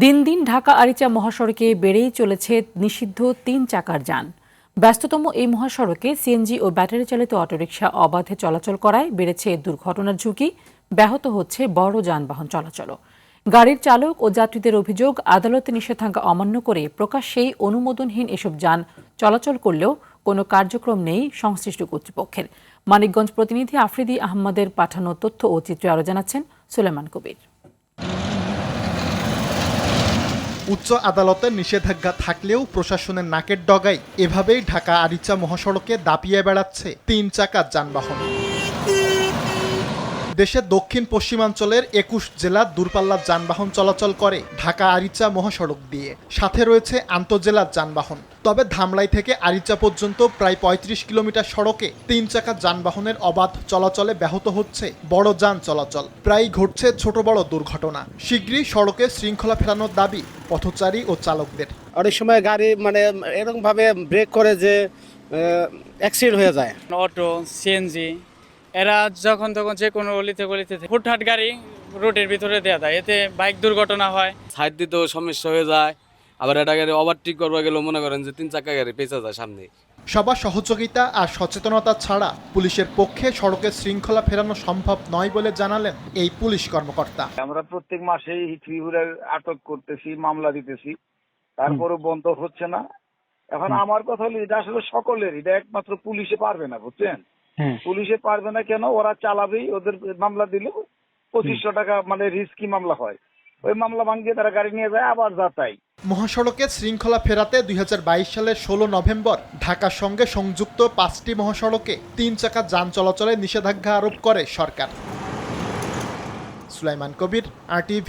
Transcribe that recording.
দিন দিন ঢাকা আরিচা মহাসড়কে বেড়েই চলেছে নিষিদ্ধ ৩ চাকার যান। ব্যস্ততম এই মহাসড়কে সিএনজি ও ব্যাটারি চালিত অটোরিকশা অবাধে চলাচল করায় বেড়েছে দুর্ঘটনার ঝুঁকি, ব্যাহত হচ্ছে বড় যানবাহন চলাচলও। গাড়ির চালক ও যাত্রীদের অভিযোগ, আদালতে নিষেধাজ্ঞা অমান্য করে প্রকাশ্যেই অনুমোদনহীন এসব যান চলাচল করলেও কোনো কার্যক্রম নেই সংশ্লিষ্ট কর্তৃপক্ষের। মানিকগঞ্জ প্রতিনিধি আফ্রিদি আহমদের পাঠানো তথ্য ও চিত্রে আরও জানাচ্ছেন সুলেমান কবির। উচ্চ আদালতের নিষেধাজ্ঞা থাকলেও প্রশাসনের নাকের ডগায় এভাবেই ঢাকা আরিচা মহাসড়কে দাপিয়ে বেড়াচ্ছে ৩ চাকার যানবাহন। দেশের দক্ষিণ পশ্চিমাঞ্চলের ২১ জেলার দূরপাল্লার যানবাহন চলাচল করে ঢাকা আরিচা মহাসড়ক দিয়ে, সাথে রয়েছে আন্তঃজেলার যানবাহন। তবে ধামরাই থেকে আরিচা পর্যন্ত প্রায় ৩৫ কিলোমিটার সড়কে ৩ চাকার যানবাহনের অবাধ চলাচলে ব্যাহত হচ্ছে বড় যান চলাচল, প্রায় ঘটছে ছোট বড় দুর্ঘটনা। শীঘ্রই সড়কে শৃঙ্খলা ফেরানোর দাবি পথচারী ও চালকদের। অনেক সময় গাড়ি এরকম ভাবে ব্রেক করে যে অ্যাক্সিডেন্ট হয়ে যায়। অটো, সিএনজি এরা যখন তখন যে কোনো গলিতে ফুটহাট গাড়ি রোডের ভিতরে দেওয়া যায়, এতে বাইক দুর্ঘটনা হয়। সাইড দিতেও সমস্যা হয়ে যায়, আবার একটা গাড়ি ওভারটেক করবা গেলেও মনে করেন যে ৩ চাকা গাড়ি পেঁচা যায় সামনে। সবার সহযোগিতা আর সচেতনতা ছাড়া পুলিশের পক্ষে সড়কের শৃঙ্খলা ফেরানো সম্ভব নয় বলে জানালেন এই পুলিশ কর্মকর্তা। আমরা প্রত্যেক মাসেই হিট্রিহুরার আটক করতেছি, মামলা দিতেছি, তারপরে বন্ধ হচ্ছে না। এখন আমার কথা হলো এটা আসলে সকলের, এটা একমাত্র পুলিশে পারবে না, বুঝছেন? পুলিশে পারবে না কেন? ওরা চালাবেই, ওদের মামলা দিলে ২৫০০ টাকা রিস্কি মামলা হয়, ওই মামলা ভাঙিয়ে তারা গাড়ি নিয়ে যায়, আবার যাতাই। মহাসড়কের শৃঙ্খলা ফেরাতে ২০২২ সালের ১৬ নভেম্বর ঢাকার সঙ্গে সংযুক্ত ৫টি মহাসড়কে ৩ চাকা যান চলাচলে নিষেধাজ্ঞা আরোপ করে সরকার। সুলাইমান কবির, RTV।